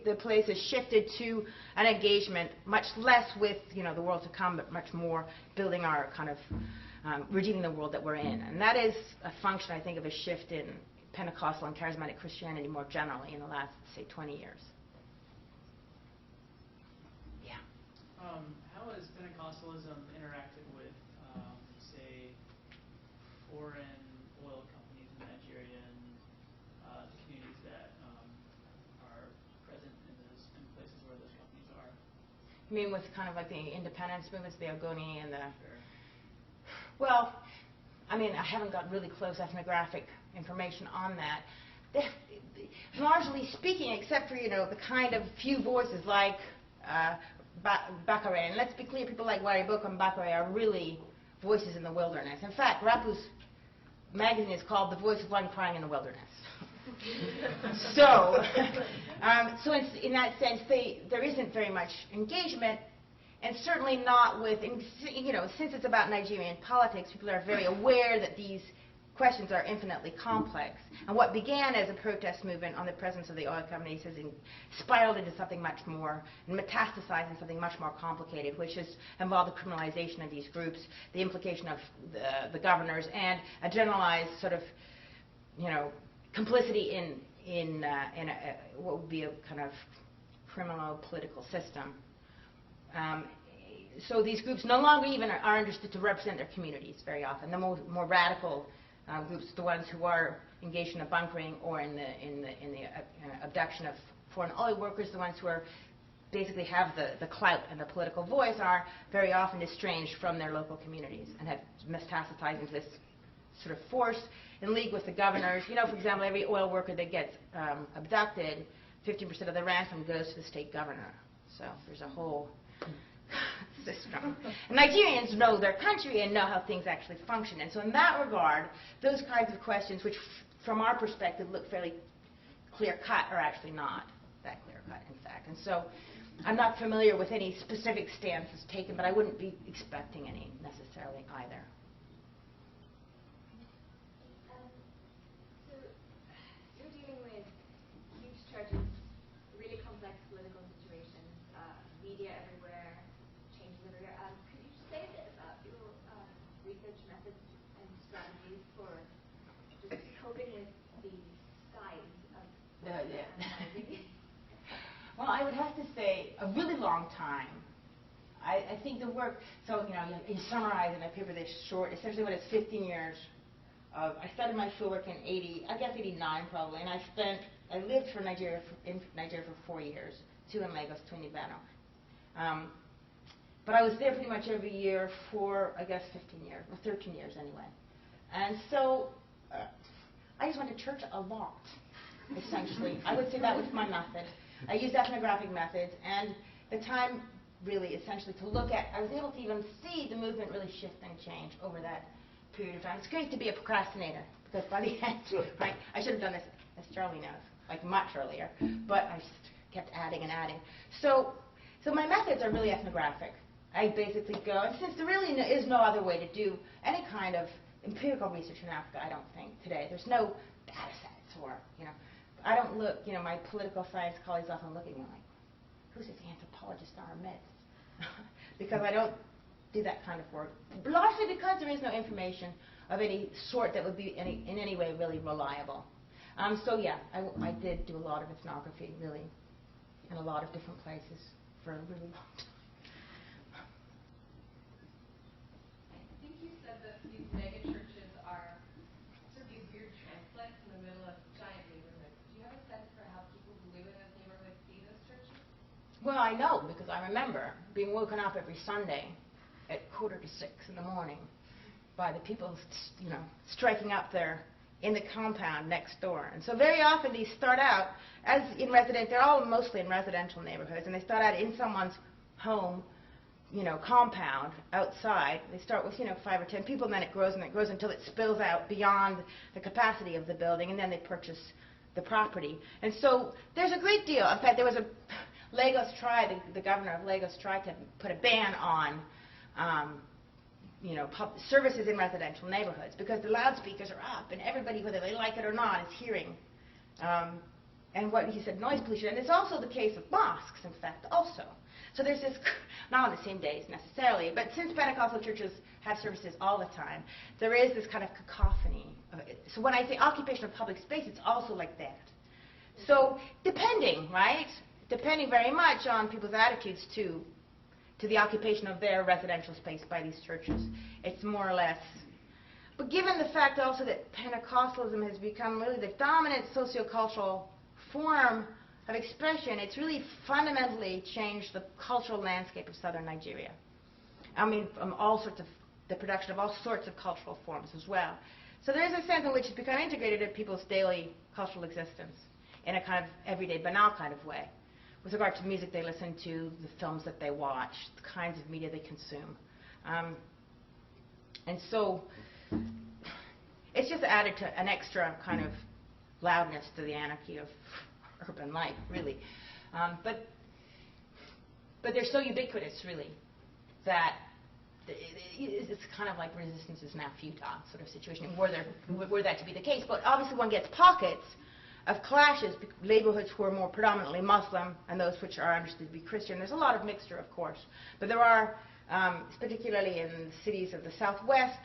the place has shifted to an engagement much less with the world to come, but much more building our kind of redeeming the world that we're in. And that is a function, I think, of a shift in Pentecostal and charismatic Christianity more generally in the last, say, 20 years. Yeah. How has Pentecostalism interacted with, say, foreign oil companies in Nigeria and the communities that are present in places where those companies are? You mean with kind of like the independence movements, the Ogoni and the... Sure. Well, I mean, I haven't got really close ethnographic information on that. Largely speaking, except for, the kind of few voices like Bakare, and let's be clear, people like Wariboko and Bakare are really voices in the wilderness. In fact, Rapu's magazine is called The Voice of One Crying in the Wilderness. So in that sense, there isn't very much engagement, and certainly not with, since it's about Nigerian politics, people are very aware that these questions are infinitely complex. And what began as a protest movement on the presence of the oil companies has spiraled into something much more, and metastasized into something much more complicated, which has involved the criminalization of these groups, the implication of the governors, and a generalized sort of, complicity in what would be a kind of criminal political system. So these groups no longer even are understood to represent their communities very often. The more radical groups, the ones who are engaged in the bunkering or in the abduction of foreign oil workers, the ones who are basically have the clout and the political voice, are very often estranged from their local communities and have metastasized into this sort of force in league with the governors. For example, every oil worker that gets abducted, 50% of the ransom goes to the state governor. So there's a whole system. And Nigerians know their country and know how things actually function. And so in that regard, those kinds of questions, which from our perspective look fairly clear-cut, are actually not that clear-cut, in fact. And so I'm not familiar with any specific stances taken, but I wouldn't be expecting any necessarily either. and strategies for just coping with the size of yeah. Well, I would have to say a really long time. I think the work, so you summarize in a paper this short, essentially what it's 15 years of, I started my fieldwork in 89 probably, and I lived in Nigeria for 4 years, 2 in Lagos, 2 in Ibadan. But I was there pretty much every year for, I guess, 15 years, or 13 years anyway. And so I just went to church a lot, essentially. I would say that was my method. I used ethnographic methods, and the time really essentially to look at, I was able to even see the movement really shift and change over that period of time. It's great to be a procrastinator, because by the end, right, I should have done this, as Charlie knows, like much earlier, but I just kept adding and adding. So my methods are really ethnographic. I basically go, and since there really is no other way to do any kind of empirical research in Africa, I don't think, today. There's no data sets or, I don't look, my political science colleagues often look at me like, who's this anthropologist in our midst? Because I don't do that kind of work. Largely because there is no information of any sort that would be in any way really reliable. So yeah, I did do a lot of ethnography, really, in a lot of different places for a really long time. I think you said that these megachurches are sort of these weird transplants in the middle of giant neighborhoods. Do you have a sense for how people who live in those neighborhoods see those churches? Well, I know, because I remember being woken up every Sunday at 5:45 in the morning by the people, striking up there in the compound next door. And so very often these start out as they're all mostly in residential neighborhoods, and they start out in someone's home, compound outside. They start with, 5 or 10 people, and then it grows until it spills out beyond the capacity of the building, and then they purchase the property. And so there's a great deal. In fact, there was the governor of Lagos tried to put a ban on services in residential neighborhoods, because the loudspeakers are up and everybody, whether they like it or not, is hearing. And what he said, noise pollution. And it's also the case of mosques, in fact, also. So there's this, not on the same days necessarily, but since Pentecostal churches have services all the time, there is this kind of cacophony. So when I say occupation of public space, it's also like that. So depending, right? Depending very much on people's attitudes to the occupation of their residential space by these churches. It's more or less. But given the fact also that Pentecostalism has become really the dominant sociocultural form of expression, it's really fundamentally changed the cultural landscape of southern Nigeria. I mean, from the production of all sorts of cultural forms as well. So there is a sense in which it's become integrated in people's daily cultural existence in a kind of everyday, banal kind of way, with regard to music they listen to, the films that they watch, the kinds of media they consume. And so it's just added to an extra kind of loudness to the anarchy of urban life, really. But they're so ubiquitous, really, that it's kind of like resistance is now futile sort of situation, were that to be the case. But obviously one gets pockets of clashes, neighborhoods who are more predominantly Muslim and those which are understood to be Christian. There's a lot of mixture, of course. But there are, particularly in cities of the Southwest,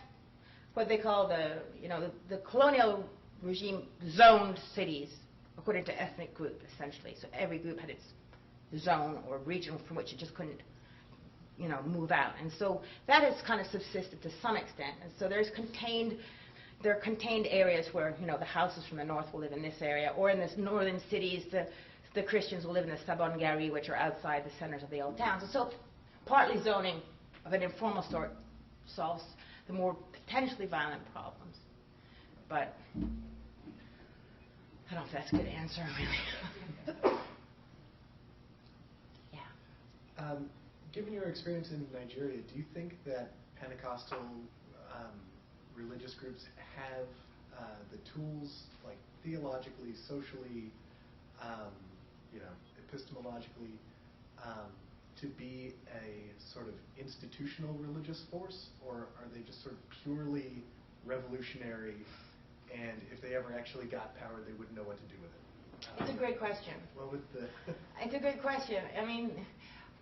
what they call the colonial regime zoned cities, according to ethnic group, essentially. So every group had its zone or region from which it just couldn't, move out. And so that has kind of subsisted to some extent. And so there are contained areas where, the houses from the north will live in this area, or in the northern cities, the Christians will live in the Sabongari, which are outside the centers of the old towns. And so partly zoning of an informal sort solves the more potentially violent problems. But I don't know if that's a good answer, really. Yeah. Given your experience in Nigeria, do you think that Pentecostal religious groups have the tools, like theologically, socially, epistemologically, to be a sort of institutional religious force, or are they just sort of purely revolutionary, and if they ever actually got power, they wouldn't know what to do with it? It's a great question. Well, with the It's a great question. I mean,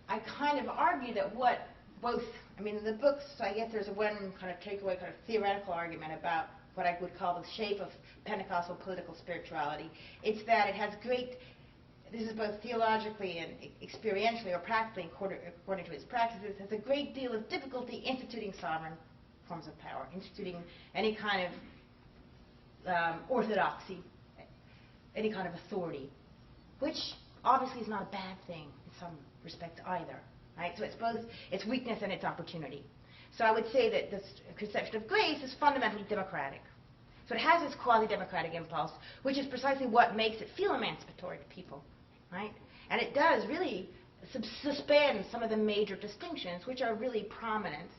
I kind of argue that what both I mean, in the books, I guess there's one kind of takeaway, kind of theoretical argument about what I would call the shape of Pentecostal political spirituality. It's that it has great, this is both theologically and experientially or practically according to its practices, has a great deal of difficulty instituting sovereign forms of power, instituting any kind of orthodoxy, any kind of authority, which obviously is not a bad thing in some respect either. Right? So it's both its weakness and its opportunity. So I would say that this conception of grace is fundamentally democratic. So it has this quasi-democratic impulse, which is precisely what makes it feel emancipatory to people. Right? And it does really suspend some of the major distinctions which are really prominent,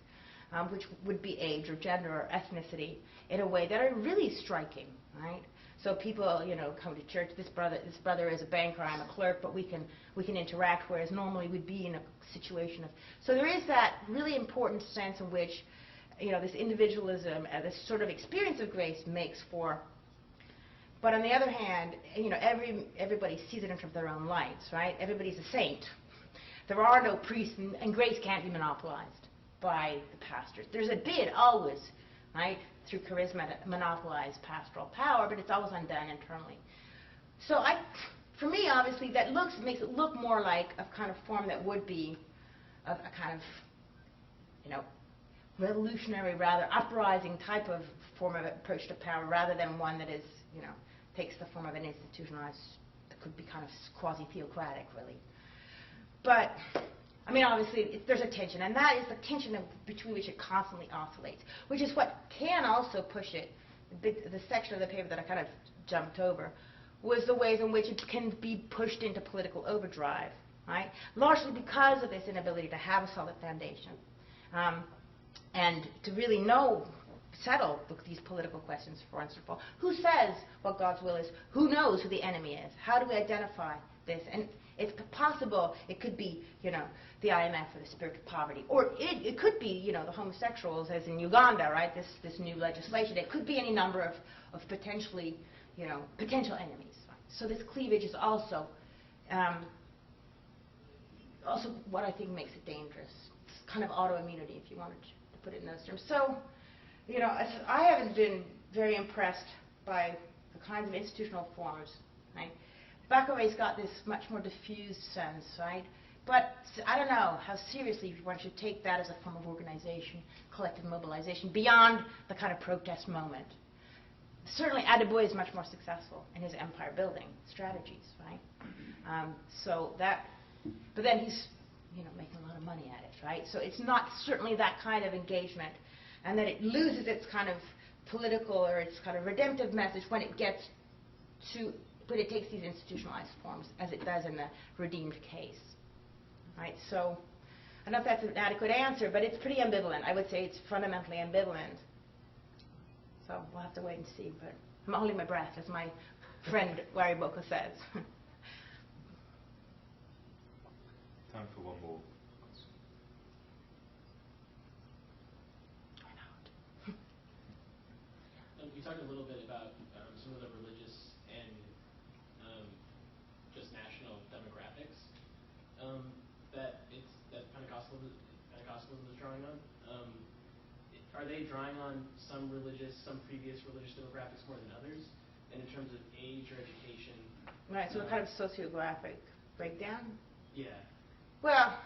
which would be age or gender or ethnicity, in a way that are really striking. Right? So people, you know, come to church. This brother is a banker. I'm a clerk, but we can interact. Whereas normally we'd be in a situation of. So there is that really important sense in which, you know, this individualism and this sort of experience of grace makes for. But on the other hand, you know, everybody sees it in terms of their own lights, right? Everybody's a saint. There are no priests, and grace can't be monopolized by the pastors. There's a bid always, right, through charisma to monopolize pastoral power, but it's always undone internally. So for me, obviously, that makes it look more like a kind of form that would be a kind of, you know, revolutionary, rather uprising type of form of approach to power, rather than one that is, you know, takes the form of an institutionalized, that could be kind of quasi-theocratic, really. But I mean, obviously, there's a tension, and that is the tension between which it constantly oscillates, which is what can also push it. The section of the paper that I kind of jumped over was the ways in which it can be pushed into political overdrive, right? Largely because of this inability to have a solid foundation, and to really settle these political questions for once and for all. Who says what God's will is? Who knows who the enemy is? How do we identify this? And it's possible it could be, you know, the IMF or the spirit of poverty. Or it could be, you know, the homosexuals, as in Uganda, right, this new legislation. It could be any number of potentially, you know, potential enemies. So this cleavage is also what I think makes it dangerous. It's kind of autoimmunity, if you wanted to put it in those terms. So, you know, I haven't been very impressed by the kinds of institutional forms, right? Thackeray's got this much more diffused sense, right? But I don't know how seriously one should take that as a form of organization, collective mobilization, beyond the kind of protest moment. Certainly, Adebayo is much more successful in his empire-building strategies, right? But then he's, you know, making a lot of money at it, right? So it's not certainly that kind of engagement, and that it loses its kind of political or its kind of redemptive message when it gets to. But it takes these institutionalized forms, as it does in the redeemed case. Right? So I don't know if that's an adequate answer, but it's pretty ambivalent. I would say it's fundamentally ambivalent. So we'll have to wait and see. But I'm holding my breath, as my friend Larry Boko says. Time for one more question. You talked a little bit about some of the religious and just national demographics that Pentecostalism is drawing on. Are they drawing on some previous religious demographics more than others? And in terms of age or education? Right, so a kind of sociographic breakdown? Yeah. Well,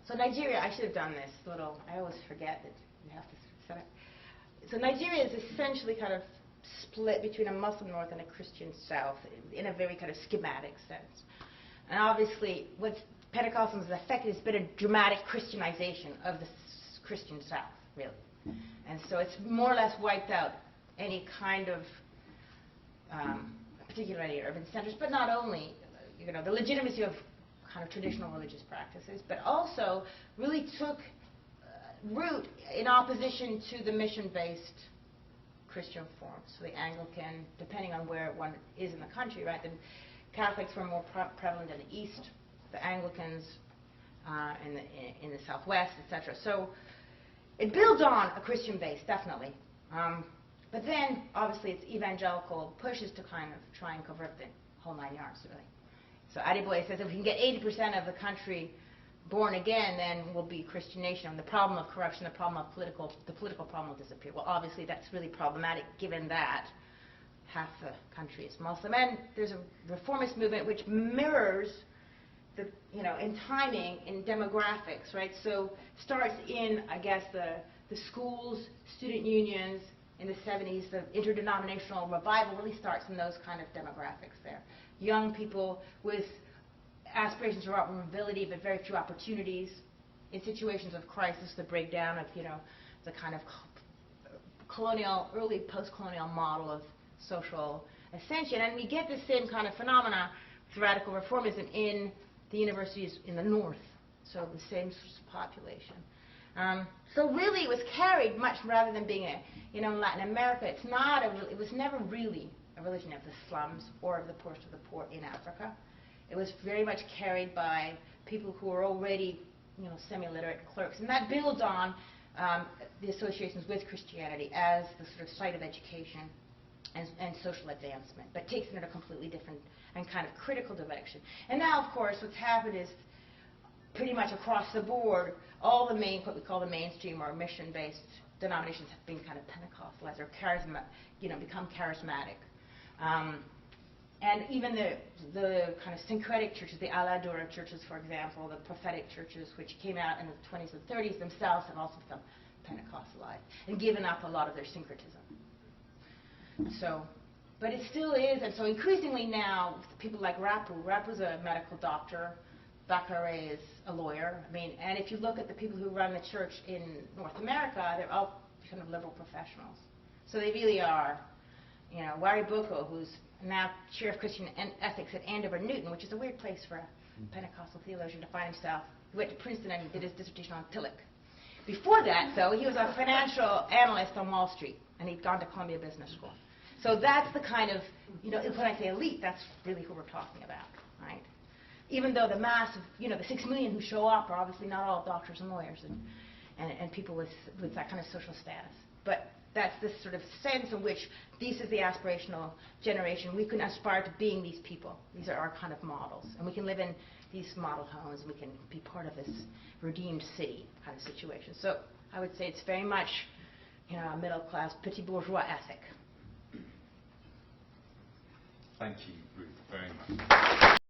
so Nigeria, I should have done this little, I always forget that you have to set up. So Nigeria is essentially kind of split between a Muslim north and a Christian south in a very kind of schematic sense. And obviously, what Pentecostalism has affected has been a dramatic Christianization of the Christian south, really. And so it's more or less wiped out any kind of, particularly urban centers, but not only, you know, the legitimacy of kind of traditional religious practices, but also really took root in opposition to the mission-based Christian forms. So the Anglican, depending on where one is in the country, right? The Catholics were more prevalent in the East, the Anglicans in the Southwest, etc. So it builds on a Christian base, definitely. But then, obviously, it's evangelical pushes to kind of try and convert the whole 9 yards, really. So Adebayo says if we can get 80% of the country born again, then will be Christian nation. And the problem of corruption, the political problem will disappear. Well, obviously that's really problematic given that half the country is Muslim. And there's a reformist movement which mirrors the, in timing, in demographics, right? So starts in, I guess, the schools, student unions in the 70s, the interdenominational revival really starts in those kind of demographics there. Young people with aspirations for mobility, but very few opportunities. In situations of crisis, the breakdown of, the kind of colonial, early post-colonial model of social ascension. And we get the same kind of phenomena with radical reformism in the universities in the north, so the same population. So really it was carried much rather than being in Latin America, it was never really a religion of the slums or of the poorest of the poor in Africa. It was very much carried by people who were already, semi-literate clerks. And that builds on the associations with Christianity as the sort of site of education and social advancement, but takes it in a completely different and kind of critical direction. And now, of course, what's happened is pretty much across the board, all the what we call the mainstream or mission-based denominations have been kind of Pentecostalized or become charismatic. And even the kind of syncretic churches, the Aladura churches, for example, the prophetic churches, which came out in the 20s and 30s themselves, have also become Pentecostalized and given up a lot of their syncretism. So, but it still is, and so increasingly now, people like Rapu's a medical doctor, Bakare is a lawyer. And if you look at the people who run the church in North America, they're all kind of liberal professionals. So they really are, Wari Boko, who's now chair of Christian ethics at Andover Newton, which is a weird place for a Pentecostal theologian to find himself. He went to Princeton and he did his dissertation on Tillich. Before that, though, he was a financial analyst on Wall Street, and he'd gone to Columbia Business School. So that's the kind of, when I say elite, that's really who we're talking about, right? Even though the mass of, the 6 million who show up are obviously not all doctors and lawyers and people with that kind of social status. But that's this sort of sense in which this is the aspirational generation. We can aspire to being these people. These are our kind of models. And we can live in these model homes. We can be part of this redeemed city kind of situation. So I would say it's very much, a middle-class, petit bourgeois ethic. Thank you, Ruth, very much.